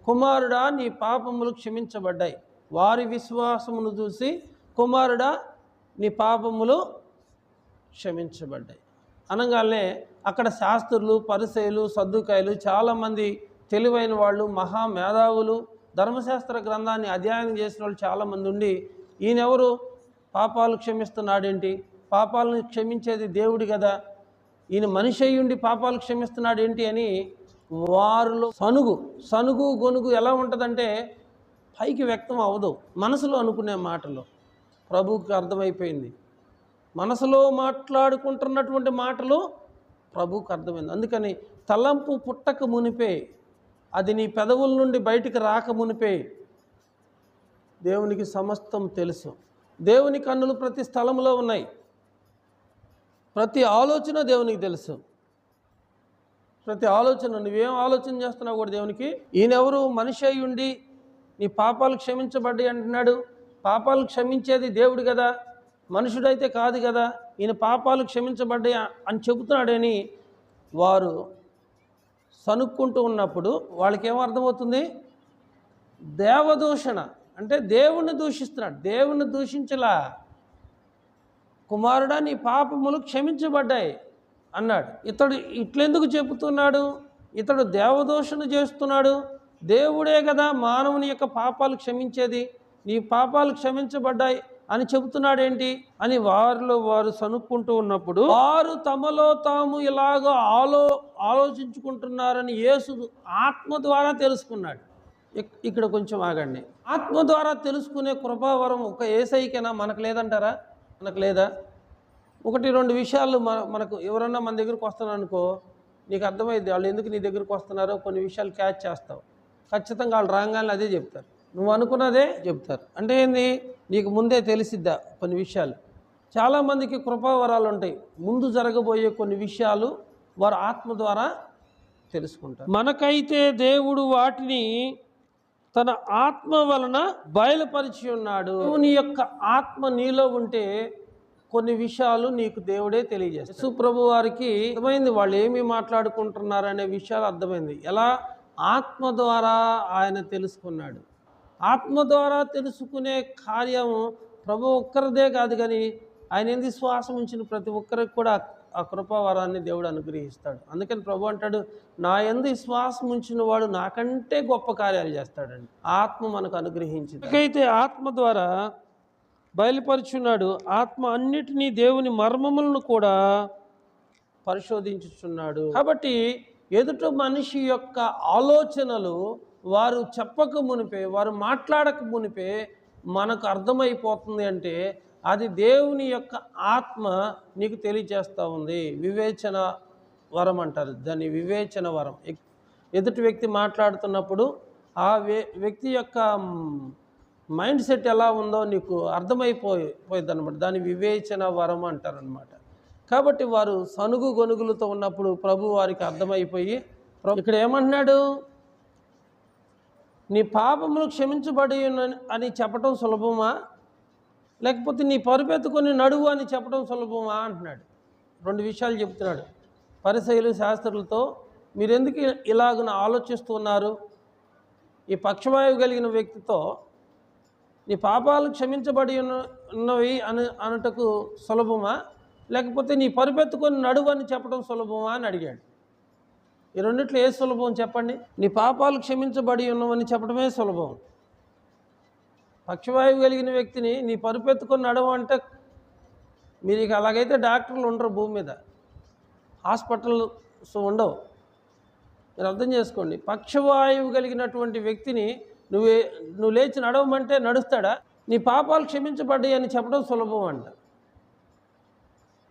కుమారుడా నీ పాపములు క్షమించబడ్డాయి. వారి విశ్వాసమును చూసి కుమారుడా నీ పాపములు క్షమించబడ్డాయి అనగానే అక్కడ శాస్త్రులు, పరిసయ్యులు, సద్దుకాయలు, చాలామంది తెలివైన వాళ్ళు, మహామేధావులు, ధర్మశాస్త్ర గ్రంథాన్ని అధ్యయనం చేసిన వాళ్ళు చాలామంది ఉండి ఈయనెవరు పాపాలు క్షమిస్తున్నాడేంటి, పాపాలను క్షమించేది దేవుడు కదా, ఈయన మనిషి అయ్యుండి పాపాలు క్షమిస్తున్నాడు ఏంటి అని వారిలో సనుగు గొనుగు ఎలా ఉంటుందంటే పైకి వ్యక్తం అవ్వదు, మనసులో అనుకునే మాటలు. ప్రభువుకి అర్థమైపోయింది, మనసులో మాట్లాడుకుంటున్నటువంటి మాటలు ప్రభువుకి అర్థమైంది. అందుకని తలంపు పుట్టక మునిపే, అది నీ పెదవుల నుండి బయటికి రాక మునిపే దేవునికి సమస్తం తెలుసు. దేవుని కన్నులు ప్రతి స్థలంలో ఉన్నాయి, ప్రతి ఆలోచన దేవునికి తెలుసు. ప్రతి ఆలోచన, నువ్వేం ఆలోచన చేస్తున్నావు కూడా దేవునికి. ఈయనెవరు మనిషి అయి ఉండి నీ పాపాలు క్షమించబడ్డాయి అంటున్నాడు. పాపాలు క్షమించేది దేవుడు కదా, మనుషుడైతే కాదు కదా. ఈయన పాపాలు క్షమించబడ్డాయి అని చెబుతున్నాడని వారు సనుక్కుంటూ ఉన్నప్పుడు వాళ్ళకి ఏమర్థమవుతుంది? దేవదూషణ అంటే దేవుణ్ణి దూషిస్తున్నాడు. దేవుణ్ణి దూషించలా, కుమారుడా నీ పాపములు క్షమించబడ్డాయి అన్నాడు. ఇతడు ఇట్లెందుకు చెబుతున్నాడు? ఇతడు దేవదూషణ చేస్తున్నాడు. దేవుడే కదా మానవుని యొక్క పాపాలు క్షమించేది, నీ పాపాలు క్షమించబడ్డాయి అని చెబుతున్నాడేంటి అని వారిలో వారు సనుక్కుంటూ ఉన్నప్పుడు వారు తమలో తాము ఇలాగ ఆలోచించుకుంటున్నారని యేసు ఆత్మ ద్వారా తెలుసుకున్నాడు. ఇక్కడ కొంచెం ఆగండి. ఆత్మ ద్వారా తెలుసుకునే కృపావరం ఒక యేసయ్యకేనా? మనకు లేదంటారా? మనకు లేదా? 1-2 విషయాలు మనకు ఎవరన్నా మన దగ్గరకు వస్తున్నారనుకో, నీకు అర్థమైంది వాళ్ళు ఎందుకు నీ దగ్గరకు వస్తున్నారో కొన్ని విషయాలు క్యాచ్ చేస్తావు. ఖచ్చితంగా వాళ్ళు రాగానే అదే చెప్తారు, నువ్వు అనుకున్నదే చెప్తారు. అంటే ఏంది? నీకు ముందే తెలిసిద్దా కొన్ని విషయాలు. చాలామందికి కృపావరాలు ఉంటాయి, ముందు జరగబోయే కొన్ని విషయాలు వారు ఆత్మ ద్వారా తెలుసుకుంటారు. మనకైతే దేవుడు వాటిని తన ఆత్మ వలన బయలుపరిచి ఉన్నాడు. నీ యొక్క ఆత్మ నీలో ఉంటే కొన్ని విషయాలు నీకు దేవుడే తెలియజేస్తాడు. యేసు ప్రభు వారికి అర్థమైంది వాళ్ళు ఏమి మాట్లాడుకుంటున్నారనే విషయాలు అర్థమైంది. ఎలా? ఆత్మ ద్వారా ఆయన తెలుసుకున్నాడు. ఆత్మ ద్వారా తెలుసుకునే కార్యం ప్రభు ఒక్కరిదే కాదు, కానీ ఆయన ఎందు విశ్వాసం ఉంచిన ప్రతి ఒక్కరికి కూడా ఆ కృపావరాన్ని దేవుడు అనుగ్రహిస్తాడు. అందుకని ప్రభు అంటాడు, నా యందు విశ్వాసం ఉంచిన వాడు నాకంటే గొప్ప కార్యాలు చేస్తాడండి. ఆత్మ మనకు అనుగ్రహించింది. అయితే ఆత్మ ద్వారా బయలుపరుచున్నాడు. ఆత్మ అన్నిటినీ దేవుని మర్మములను కూడా పరిశోధించుచున్నాడు. కాబట్టి ఎదుట మనిషి యొక్క ఆలోచనలు వారు చెప్పక మునిపే, వారు మాట్లాడక మునిపే మనకు అర్థమైపోతుంది. అంటే అది దేవుని యొక్క ఆత్మ నీకు తెలియజేస్తూ ఉంది. వివేచన వరం అంటారు దాన్ని, వివేచన వరం. ఎదుటి వ్యక్తి మాట్లాడుతున్నప్పుడు ఆ వ్యక్తి యొక్క మైండ్ సెట్ ఎలా ఉందో నీకు అర్థమైపోయింది అనమాట. దాన్ని వివేచన వరం అంటారనమాట. కాబట్టి వారు సనుగు గొనుగులతో ఉన్నప్పుడు ప్రభు వారికి అర్థమైపోయి ఇక్కడ ఏమంటున్నాడు? నీ పాపములు క్షమించబడి అని చెప్పడం సులభమా, లేకపోతే నీ పరుపెత్తుకొని నడువు అని చెప్పడం సులభమా అంటున్నాడు. 2 విషయాలు చెప్తున్నాడు. పరిసయ్యులు, శాస్త్రులతో మీరెందుకు ఇలాగున ఆలోచిస్తున్నారు? ఈ పక్షవాయువు కలిగిన వ్యక్తితో నీ పాపాలు క్షమించబడి ఉన్నవి అనుటకు సులభమా, లేకపోతే నీ పరుపెత్తుకొని నడువు అని చెప్పడం సులభమా అని అడిగాడు. ఈ రెండిట్లో ఏ సులభం చెప్పండి? నీ పాపాలు క్షమించబడి ఉన్నవని చెప్పడమే సులభం. పక్షవాయువు కలిగిన వ్యక్తిని నీ పరుపెత్తుకొని నడవ అంటే, మీరు ఇక అలాగైతే డాక్టర్లు ఉండరు భూమి మీద, హాస్పిటల్స్ ఉండవు. మీరు అర్థం చేసుకోండి. పక్షవాయువు కలిగినటువంటి వ్యక్తిని నువ్వు లేచి నడవమంటే నడుస్తాడా? నీ పాపాలు క్షమించబడ్డాయి అని చెప్పడం సులభం అంట.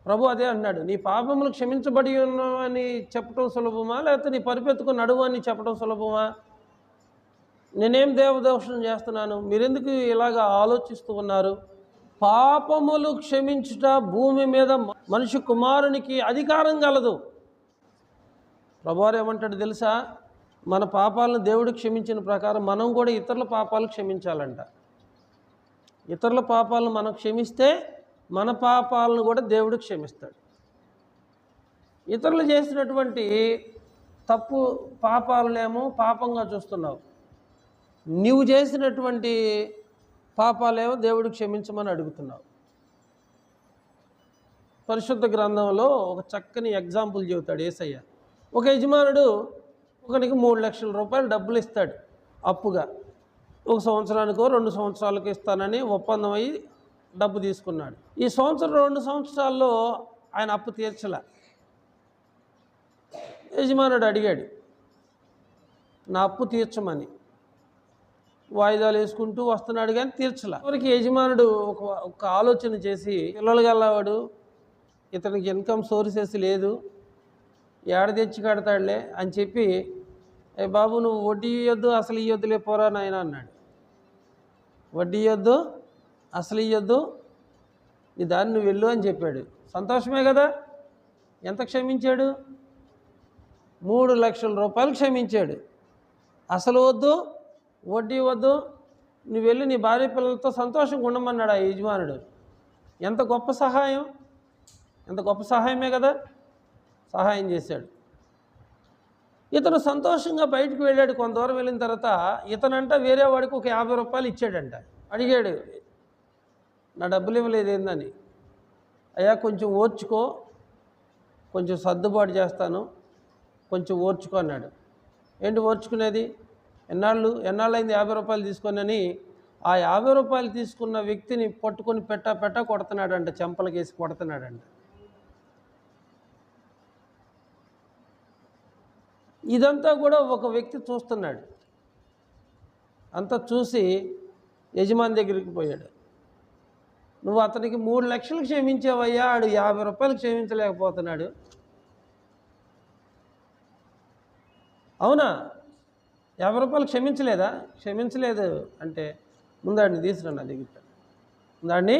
ప్రభు అదే అన్నాడు, నీ పాపములు క్షమించబడి ఉన్నావని చెప్పడం సులభమా, లేకపోతే నీ పరిపెత్తుకొని నడువు అని చెప్పడం సులభమా? నేనేం దేవదోషణం చేస్తున్నాను, మీరెందుకు ఇలాగ ఆలోచిస్తూ ఉన్నారు? పాపములు క్షమించుట భూమి మీద మనిషి కుమారునికి అధికారం కలదు. ప్రభువారు ఏమంటాడు తెలుసా? మన పాపాలను దేవుడు క్షమించిన ప్రకారం మనం కూడా ఇతరుల పాపాలు క్షమించాలంట. ఇతరుల పాపాలను మనం క్షమిస్తే మన పాపాలను కూడా దేవుడు క్షమిస్తాడు. ఇతరులు చేసినటువంటి తప్పు పాపాలనేమో పాపంగా చూస్తున్నావు, నీవు చేసినటువంటి పాపాలేమో దేవుడు క్షమించమని అడుగుతున్నావు. పరిశుద్ధ గ్రంథంలో ఒక చక్కని ఎగ్జాంపుల్ చెబుతాడు యేసయ్య. ఒక యజమానుడు ఒకనికి 3 లక్షల రూపాయలు డబ్బులు ఇస్తాడు అప్పుగా. 1 సంవత్సరానికో 2 సంవత్సరాలకు ఇస్తానని ఒప్పందం అయ్యి డబ్బు తీసుకున్నాడు. ఈ సంవత్సరం 2 సంవత్సరాల్లో ఆయన అప్పు తీర్చలే. యజమానుడు అడిగాడు నా అప్పు తీర్చమని. వాయిదాలు వేసుకుంటూ వస్తున్నాడు కానీ తీర్చలే. చివరికి యజమానుడు ఒక ఆలోచన చేసి, పిల్లలు గల్లవాడు, ఇతనికి ఇన్కమ్ సోర్సెస్ లేదు, ఏడ తెచ్చి కడతాడులే అని చెప్పి, ఏ బాబు నువ్వు వడ్డీ ఇవ్వద్దు అసలు ఇవ్వద్దులే పోరా నాయన అన్నాడు. వడ్డీ ఇవ్వద్దు అసలు ఇవ్వద్దు, నీ దాన్ని నువ్వు వెళ్ళు అని చెప్పాడు. సంతోషమే కదా. ఎంత క్షమించాడు? 3 లక్షల రూపాయలు క్షమించాడు. అసలు వద్దు, వడ్డీ వద్దు, నువ్వు వెళ్ళి నీ భార్య పిల్లలతో సంతోషంగా ఉండమన్నాడు ఆ యజమానుడు. ఎంత గొప్ప సహాయం! ఎంత గొప్ప సహాయమే కదా. సహాయం చేశాడు. ఇతను సంతోషంగా బయటకు వెళ్ళాడు. కొంత దూరం వెళ్ళిన తర్వాత ఇతనంట వేరే వాడికి ఒక 50 రూపాయలు ఇచ్చాడంట. అడిగాడు, నా డబ్బులు ఇవ్వలేదు ఏందని. అయ్యా కొంచెం ఓర్చుకో, కొంచెం సర్దుబాటు చేస్తాను, కొంచెం ఓర్చుకో అన్నాడు. ఏంటి ఓర్చుకునేది? ఎన్నాళ్ళైంది 50 రూపాయలు తీసుకొనని ఆ 50 రూపాయలు తీసుకున్న వ్యక్తిని పట్టుకొని పెట్టా కొడుతున్నాడంట, చెంపలకేసి కొడుతున్నాడంట. ఇదంతా కూడా ఒక వ్యక్తి చూస్తున్నాడు. అంతా చూసి యజమాని దగ్గరికి పోయాడు. నువ్వు అతనికి 3 లక్షలు క్షమించావయ్యా, ఆడు 50 రూపాయలు క్షమించలేకపోతున్నాడు. అవునా? 50 రూపాయలు క్షమించలేదా? క్షమించలేదు అంటే ముందాడిని తీసుకురా నా దగ్గర. ముందాడిని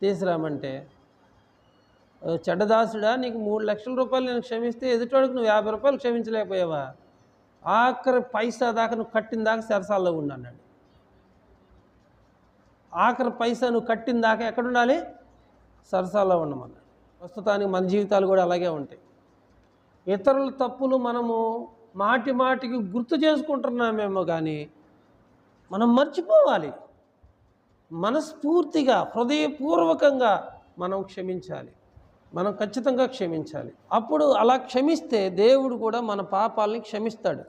తీసుకురామంటే, చెడ్డదాసుడా, నీకు 3 లక్షల రూపాయలు నేను క్షమిస్తే ఎదుటోడికి నువ్వు 50 రూపాయలు క్షమించలేకపోయావా? ఆఖరి పైసా దాకా నువ్వు కట్టిన దాకా సరసాల్లో ఉండు అన్నాడు. ఆఖరి పైసా నువ్వు కట్టిన దాకా ఎక్కడుండాలి? సరసాల్లో ఉండమన్నాడు. ప్రస్తుతానికి మన జీవితాలు కూడా అలాగే ఉంటాయి. ఇతరుల తప్పులు మనము మాటికి గుర్తు చేసుకుంటున్నామేమో కానీ మనం మర్చిపోవాలి. మనస్ఫూర్తిగా హృదయపూర్వకంగా మనం క్షమించాలి. మనం ఖచ్చితంగా క్షమించాలి. అప్పుడు అలా క్షమిస్తే దేవుడు కూడా మన పాపాలని క్షమిస్తాడు.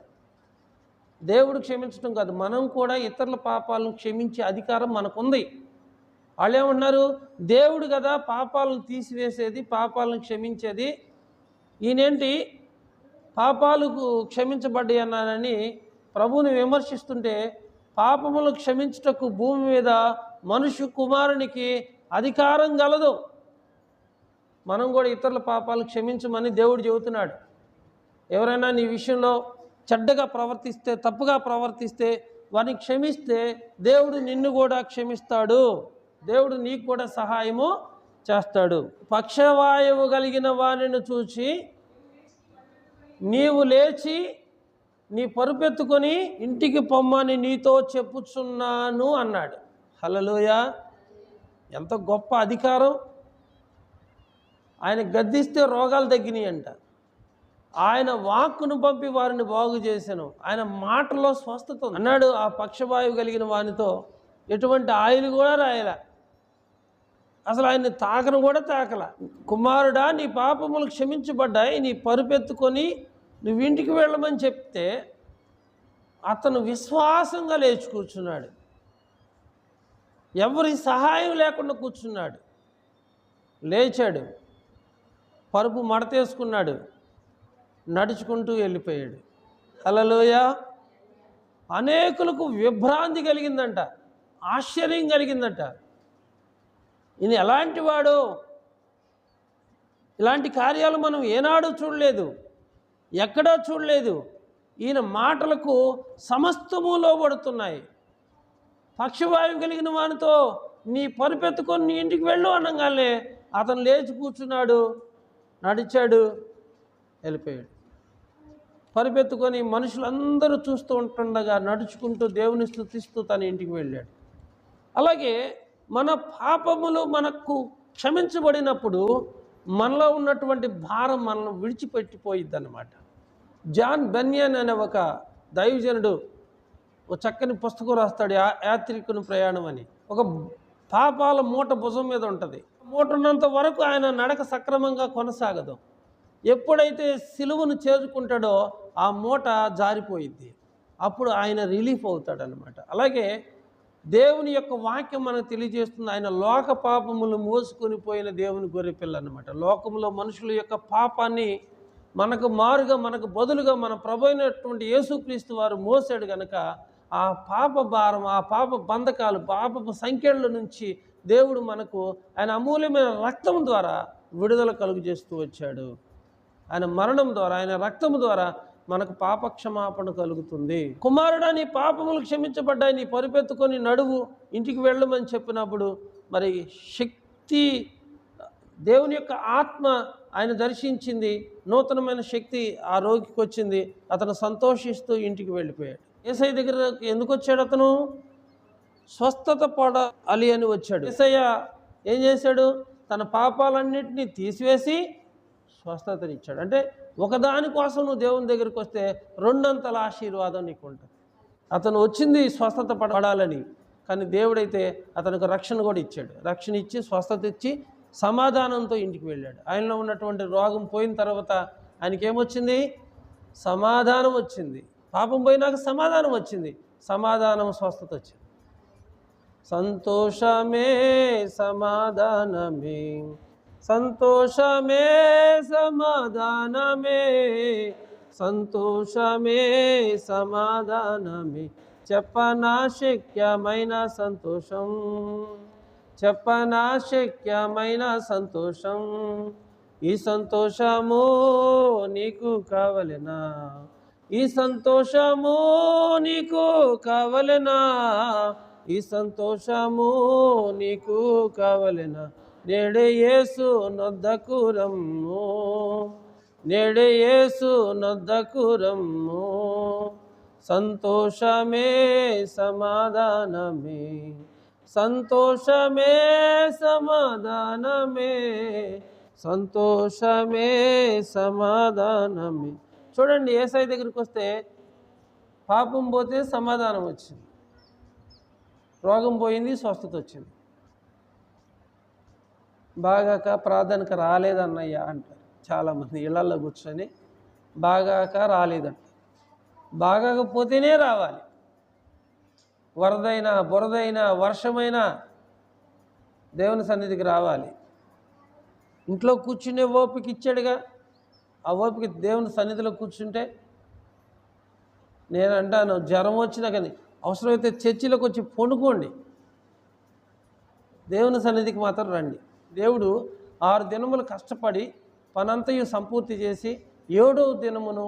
దేవుడు క్షమించడం కాదు, మనం కూడా ఇతరుల పాపాలను క్షమించే అధికారం మనకుంది. వాళ్ళు ఏమన్నారు? దేవుడు కదా పాపాలను తీసివేసేది, పాపాలను క్షమించేది, ఈయనేంటి పాపాలకు క్షమించబడ్డాయి అన్నానని ప్రభువుని విమర్శిస్తుంటే, పాపములు క్షమించుటకు భూమి మీద మనుష్య కుమారునికి అధికారం గలదు. మనం కూడా ఇతరుల పాపాలు క్షమించమని దేవుడు చెబుతున్నాడు. ఎవరైనా నీ విషయంలో చెడ్డగా ప్రవర్తిస్తే, తప్పుగా ప్రవర్తిస్తే వారిని క్షమిస్తే దేవుడు నిన్ను కూడా క్షమిస్తాడు. దేవుడు నీకు కూడా సహాయము చేస్తాడు. పక్షవాయువు కలిగిన వారిని చూచి నీవు లేచి నీ పరుపెత్తుకొని ఇంటికి పొమ్మని నీతో చెప్పుచున్నాను అన్నాడు. హల్లెలూయా! ఎంత గొప్ప అధికారం! ఆయన గద్దిస్తే రోగాలు తగ్గినాయంట. ఆయన వాక్కును పంపి వారిని బాగు చేశాను. ఆయన మాటలో స్వస్థత అన్నాడు. ఆ పక్షవాయువు కలిగిన వానితో ఎటువంటి ఆయిల్ కూడా రాయల, అసలు ఆయన్ని తాకను కూడా తాకల. కుమారుడా, నీ పాపములు క్షమించబడ్డాయి, నీ పరుపెత్తుకొని నువ్వు ఇంటికి వెళ్ళమని చెప్తే అతను విశ్వాసంగా లేచి కూర్చున్నాడు. ఎవరి సహాయం లేకుండా కూర్చున్నాడు. లేచాడు, పరుపు మడతేసుకున్నాడు, నడుచుకుంటూ వెళ్ళిపోయాడు. హల్లెలూయా! అనేకులకు విభ్రాంతి కలిగిందంట, ఆశ్చర్యం కలిగిందంట. ఈయన ఎలాంటి వాడు? ఇలాంటి కార్యాలు మనం ఏనాడు చూడలేదు, ఎక్కడా చూడలేదు. ఈయన మాటలకు సమస్తము లోబడుతున్నాయి. పక్షవాయువు కలిగిన వానితో నీ పరుపెత్తుకొని నీ ఇంటికి వెళ్ళు అనగానే అతను లేచి కూర్చున్నాడు, నడిచాడు, వెళ్ళిపోయాడు. పరుపెత్తుకొని మనుషులందరూ చూస్తూ ఉంటుండగా నడుచుకుంటూ దేవుని స్తుతిస్తూ తన ఇంటికి వెళ్ళాడు. అలాగే మన పాపములు మనకు క్షమించబడినప్పుడు మనలో ఉన్నటువంటి భారం మనల్ని విడిచిపెట్టిపోయిద్ది అన్నమాట. జాన్ బెన్యన్ అనే ఒక దైవజనుడు ఓ చక్కని పుస్తకం రాస్తాడు, యాత్రికుని ప్రయాణం అని. ఒక పాపాల మూట భుజం మీద ఉంటుంది. మూట ఉన్నంత వరకు ఆయన నడక సక్రమంగా కొనసాగదు. ఎప్పుడైతే సిలువను చేరుకుంటాడో ఆ మూట జారిపోయిద్ది. అప్పుడు ఆయన రిలీఫ్ అవుతాడనమాట. అలాగే దేవుని యొక్క వాక్యం మనకు తెలియజేస్తుంది, ఆయన లోక పాపములు మోసుకొని పోయిన దేవుని గొర్రెపిల్ల అనమాట. లోకంలో మనుషుల యొక్క పాపాన్ని మనకు మారుగా, మనకు బదులుగా మన ప్రభు అయినటువంటి యేసుక్రీస్తు వారు మోసాడు కనుక ఆ పాప భారం, ఆ పాప బంధకాలు, పాపపు సంఖ్యల నుంచి దేవుడు మనకు ఆయన అమూల్యమైన రక్తం ద్వారా విడుదల కలుగు చేస్తూ వచ్చాడు. ఆయన మరణం ద్వారా, ఆయన రక్తము ద్వారా మనకు పాపక్షమాపణ కలుగుతుంది. కుమారుడా, నీ పాపములు క్షమించబడ్డాయి, నీ పరిపెత్తుకొని నడువు, ఇంటికి వెళ్ళమని చెప్పినప్పుడు మరి శక్తి, దేవుని యొక్క ఆత్మ ఆయన దర్శించింది, నూతనమైన శక్తి ఆ రోగికి వచ్చింది. అతను సంతోషిస్తూ ఇంటికి వెళ్ళిపోయాడు. యేసయ్య దగ్గర ఎందుకు వచ్చాడు? అతను స్వస్థత పడాలి అని వచ్చాడు. యేసయ్య ఏం చేశాడు? తన పాపాలన్నింటినీ తీసివేసి స్వస్థతనిచ్చాడు. అంటే ఒకదాని కోసం నువ్వు దేవుని దగ్గరికి వస్తే రెండంతల ఆశీర్వాదం నీకు ఉంటుంది. అతను వచ్చింది స్వస్థత పడాలని, కానీ దేవుడైతే అతనికి రక్షణ కూడా ఇచ్చాడు. రక్షణ ఇచ్చి, స్వస్థత ఇచ్చి, సమాధానంతో ఇంటికి వెళ్ళాడు. ఆయనలో ఉన్నటువంటి రోగం పోయిన తర్వాత ఆయనకేమొచ్చింది? సమాధానం వచ్చింది. పాపం పోయినాక సమాధానం వచ్చింది. సమాధానం, స్వస్థత వచ్చింది. సంతోషమే సమాధానమే, సంతోషమే సమాధానమే, సంతోషమే సమాధానమే, చెప్పనా శక్యమైన సంతోషం, చెప్పనా శక్యమైన సంతోషం. ఈ సంతోషము నీకు కావలెనా? ఈ సంతోషము నీకు కావలెనా? ఈ సంతోషము నీకు కావలెనా? నేడే యేసు నొద్దకు రమ్ము, నేడే యేసు నొద్దకు రమ్ము. సంతోషమే సమాధానమే, సంతోషమే సమాధానమే, సంతోషమే సమాధానమే. చూడండి, యేసయ్య దగ్గరికి వస్తే పాపం పోతే సమాధానం వచ్చింది, రోగం పోయింది, స్వస్థత వచ్చింది. బాగాక ప్రార్థనకు రాలేదన్నయ్య అంటారు చాలామంది. ఇళ్లల్లో కూర్చొని బాగాక రాలేదంట. బాగాకపోతేనే రావాలి. వరదైనా, బురదైనా, వర్షమైనా దేవుని సన్నిధికి రావాలి. ఇంట్లో కూర్చునే ఓపిక ఇచ్చాడుగా, ఆ ఓపిక దేవుని సన్నిధిలో కూర్చుంటే, నేను అంటాను, జ్వరం వచ్చినా కానీ అవసరమైతే చర్చిలోకి వచ్చి పండుకోండి, దేవుని సన్నిధికి మాత్రం రండి. దేవుడు 6 దినములు కష్టపడి పనంతయు సంపూర్తి చేసి 7వ దినమును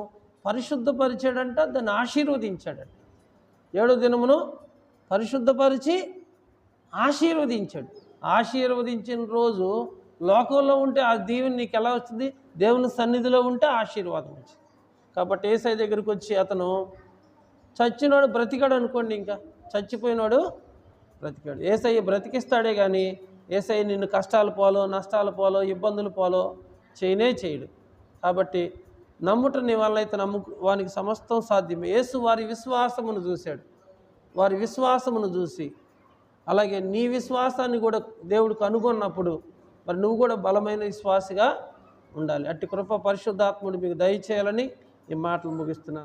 పరిశుద్ధపరిచాడంట, దాన్ని ఆశీర్వదించాడంట. 7వ దినమును పరిశుద్ధపరిచి ఆశీర్వదించాడు. ఆశీర్వదించిన రోజు లోకంలో ఉంటే ఆ దీవెన నీకు ఎలా వచ్చింది? దేవుని సన్నిధిలో ఉంటే ఆశీర్వాదం వచ్చింది. కాబట్టి యేసయ్య దగ్గరికి వచ్చి అతను చచ్చినోడు బ్రతికాడు అనుకోండి, ఇంకా చచ్చిపోయినాడు బ్రతికాడు. యేసయ్య బ్రతికిస్తాడే కానీ యేసయ్య నిన్ను కష్టాలు పోలో, నష్టాలు పోలో, ఇబ్బందులు పోలో చేయనే చేయడు. కాబట్టి నమ్ముట నీ వల్ల అయితే వానికి సమస్తం సాధ్యమే. యేసు వారి విశ్వాసమును చూశాడు. వారి విశ్వాసమును చూసి అలాగే నీ విశ్వాసాన్ని కూడా దేవుడు కనుగొన్నప్పుడు మరి నువ్వు కూడా బలమైన విశ్వాసిగా ఉండాలి. అట్టి కృప పరిశుద్ధాత్ముడు మీకు దయచేయాలని ఈ మాటలు ముగిస్తున్నాను.